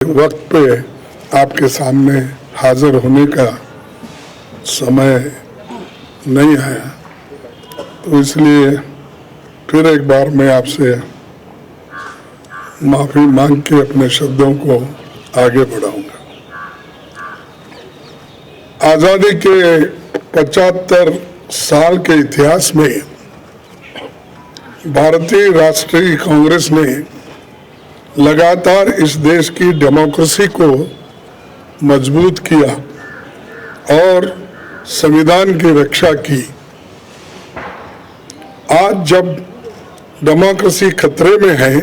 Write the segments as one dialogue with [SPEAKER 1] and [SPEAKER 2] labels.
[SPEAKER 1] वक्त पे आपके सामने हाजिर होने का समय नहीं आया, तो इसलिए फिर एक बार मैं आपसे माफी मांग के अपने शब्दों को आगे बढ़ाऊंगा। आजादी के 75 साल के इतिहास में भारतीय राष्ट्रीय कांग्रेस ने लगातार इस देश की डेमोक्रेसी को मजबूत किया और संविधान की रक्षा की। आज जब डेमोक्रेसी खतरे में है,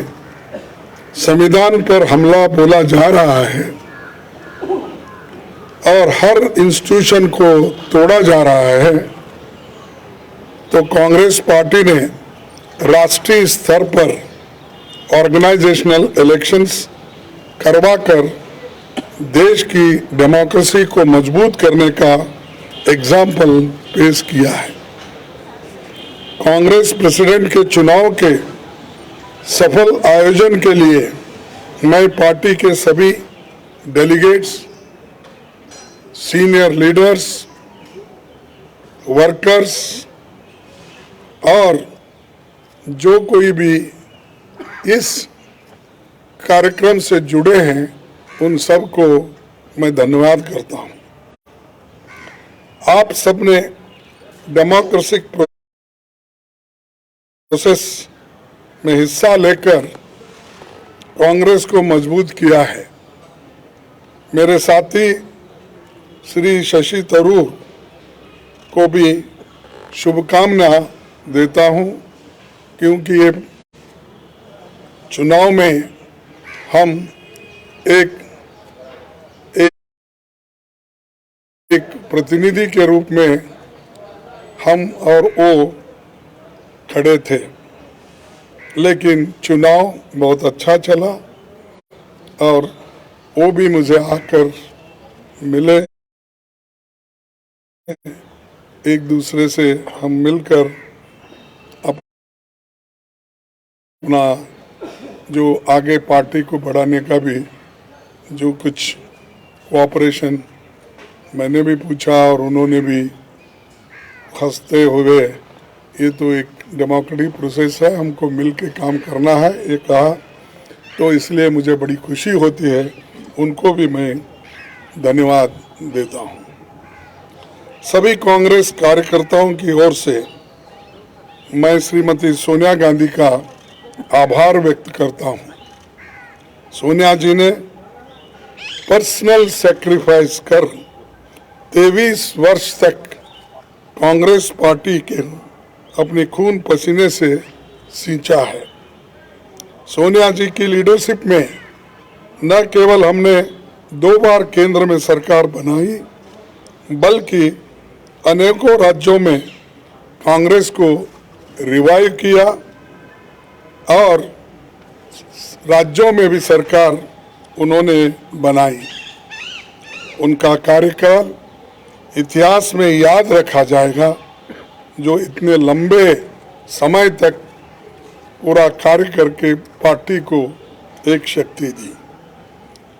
[SPEAKER 1] संविधान पर हमला बोला जा रहा है और हर इंस्टीट्यूशन को तोड़ा जा रहा है, तो कांग्रेस पार्टी ने राष्ट्रीय स्तर पर ऑर्गेनाइजेशनल इलेक्शंस करवाकर देश की डेमोक्रेसी को मजबूत करने का एग्जाम्पल पेश किया है। कांग्रेस प्रेसिडेंट के चुनाव के सफल आयोजन के लिए मैं पार्टी के सभी डेलीगेट्स, सीनियर लीडर्स, वर्कर्स और जो कोई भी इस कार्यक्रम से जुड़े हैं, उन सबको मैं धन्यवाद करता हूं। आप सबने डेमोक्रेटिक प्रोसेस में हिस्सा लेकर कांग्रेस को मजबूत किया है। मेरे साथी श्री शशि थरूर को भी शुभकामना देता हूं, क्योंकि ये चुनाव में हम एक प्रतिनिधि के रूप में हम और वो खड़े थे, लेकिन चुनाव बहुत अच्छा चला और वो भी मुझे आकर मिले। एक दूसरे से हम मिलकर अपना जो आगे पार्टी को बढ़ाने का भी जो कुछ कोऑपरेशन मैंने भी पूछा और उन्होंने भी हंसते हुए, ये तो एक डेमोक्रेटिक प्रोसेस है, हमको मिल के काम करना है, ये कहा। तो इसलिए मुझे बड़ी खुशी होती है, उनको भी मैं धन्यवाद देता हूँ। सभी कांग्रेस कार्यकर्ताओं की ओर से मैं श्रीमती सोनिया गांधी का आभार व्यक्त करता हूं। सोनिया जी ने पर्सनल सैक्रिफाइस कर 23 वर्ष तक कांग्रेस पार्टी के अपने खून पसीने से सींचा है। सोनिया जी की लीडरशिप में न केवल हमने 2 बार केंद्र में सरकार बनाई, बल्कि अनेकों राज्यों में कांग्रेस को रिवाइव किया और राज्यों में भी सरकार उन्होंने बनाई। उनका कार्यकाल इतिहास में याद रखा जाएगा, जो इतने लंबे समय तक पूरा कार्य करके पार्टी को एक शक्ति दी।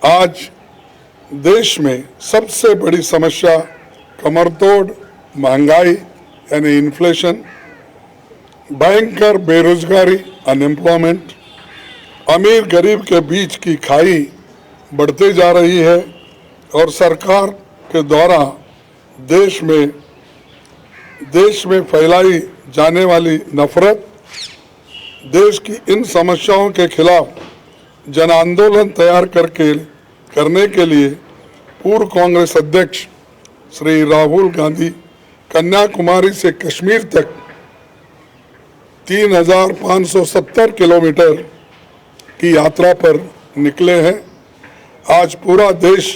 [SPEAKER 1] आज देश में सबसे बड़ी समस्या कमरतोड़ महंगाई यानी इन्फ्लेशन, भयंकर बेरोजगारी अनएम्प्लॉयमेंट, अमीर गरीब के बीच की खाई बढ़ते जा रही है और सरकार के द्वारा देश में फैलाई जाने वाली नफरत। देश की इन समस्याओं के खिलाफ जन आंदोलन तैयार करने के लिए पूर्व कांग्रेस अध्यक्ष श्री राहुल गांधी कन्याकुमारी से कश्मीर तक 3570 किलोमीटर की यात्रा पर निकले हैं। आज पूरा देश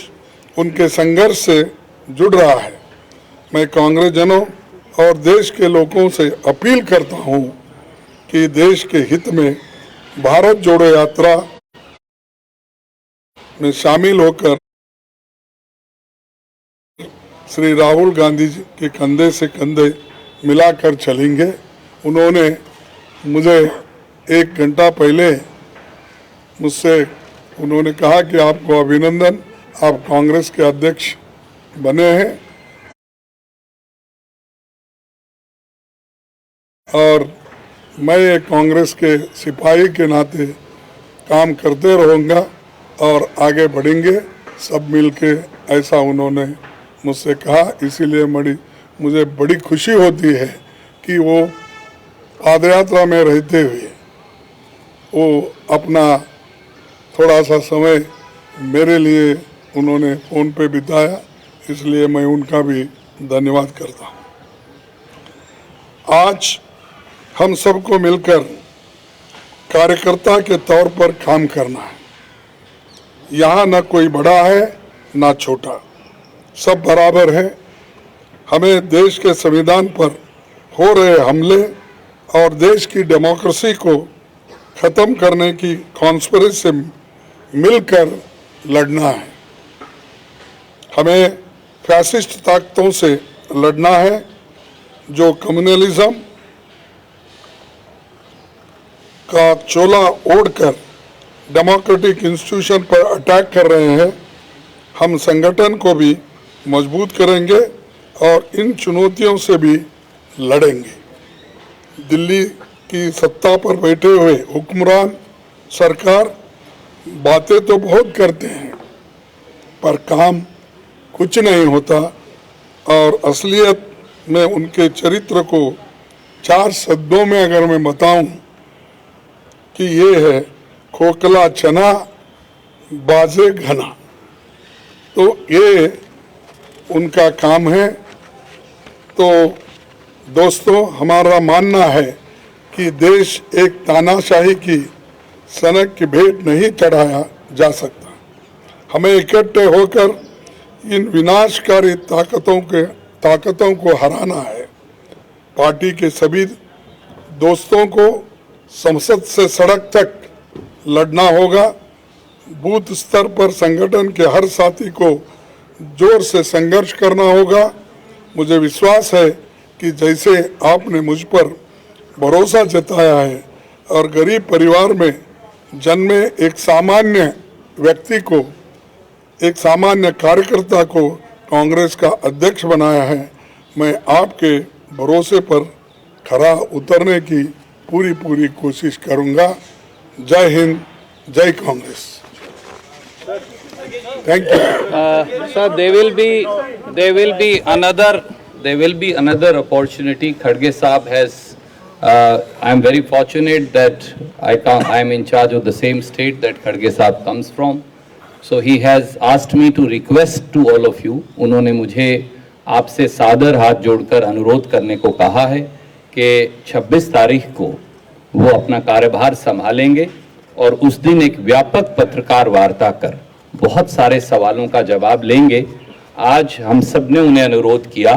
[SPEAKER 1] उनके संघर्ष से जुड़ रहा है। मैं कांग्रेस जनों और देश के लोगों से अपील करता हूं कि देश के हित में भारत जोड़ो यात्रा में शामिल होकर श्री राहुल गांधी जी के कंधे से कंधे मिलाकर चलेंगे। उन्होंने मुझे 1 घंटा पहले मुझसे उन्होंने कहा कि आपको अभिनंदन, आप कांग्रेस के अध्यक्ष बने हैं और मैं एक कांग्रेस के सिपाही के नाते काम करते रहूँगा और आगे बढ़ेंगे सब मिलके, ऐसा उन्होंने मुझसे कहा। इसीलिए मुझे बड़ी खुशी होती है कि वो पादयात्रा में रहते हुए वो अपना थोड़ा सा समय मेरे लिए उन्होंने फ़ोन पे बिताया, इसलिए मैं उनका भी धन्यवाद करता हूँ। आज हम सबको मिलकर कार्यकर्ता के तौर पर काम करना है। यहाँ न कोई बड़ा है न छोटा, सब बराबर है। हमें देश के संविधान पर हो रहे हमले और देश की डेमोक्रेसी को ख़त्म करने की कॉन्स्पिरेसी से मिलकर लड़ना है। हमें फैसिस्ट ताकतों से लड़ना है जो कम्युनलिज्म का चोला ओढ़कर डेमोक्रेटिक इंस्टीट्यूशन पर अटैक कर रहे हैं। हम संगठन को भी मजबूत करेंगे और इन चुनौतियों से भी लड़ेंगे। दिल्ली की सत्ता पर बैठे हुए हुक्मरान सरकार बातें तो बहुत करते हैं पर काम कुछ नहीं होता और असलियत में उनके चरित्र को 4 शब्दों में अगर मैं बताऊं कि ये है खोखला चना बाजे घना, तो ये उनका काम है। तो दोस्तों, हमारा मानना है कि देश एक तानाशाही की सनक की भेंट नहीं चढ़ाया जा सकता। हमें इकट्ठे होकर इन विनाशकारी ताकतों को हराना है। पार्टी के सभी दोस्तों को संसद से सड़क तक लड़ना होगा। बूथ स्तर पर संगठन के हर साथी को जोर से संघर्ष करना होगा। मुझे विश्वास है कि जैसे आपने मुझ पर भरोसा जताया है और गरीब परिवार में जन्मे एक सामान्य व्यक्ति को, एक सामान्य कार्यकर्ता को कांग्रेस का अध्यक्ष बनाया है, मैं आपके भरोसे पर खरा उतरने की पूरी कोशिश करूंगा। जय हिंद, जय Congress. Thank you.
[SPEAKER 2] Sir, there will be another opportunity. Khadge Saab has. I am very fortunate that I am in charge of the same state that Khadge Saab comes from. So he has asked me to request to all of you. उन्होंने मुझे आपसे सादर हाथ जोड़कर अनुरोध करने को कहा है कि 26 तारीख को वो अपना कार्यभार संभालेंगे और उस दिन एक व्यापक पत्रकार वार्ता कर बहुत सारे सवालों का जवाब लेंगे। आज हम सब ने उन्हें अनुरोध किया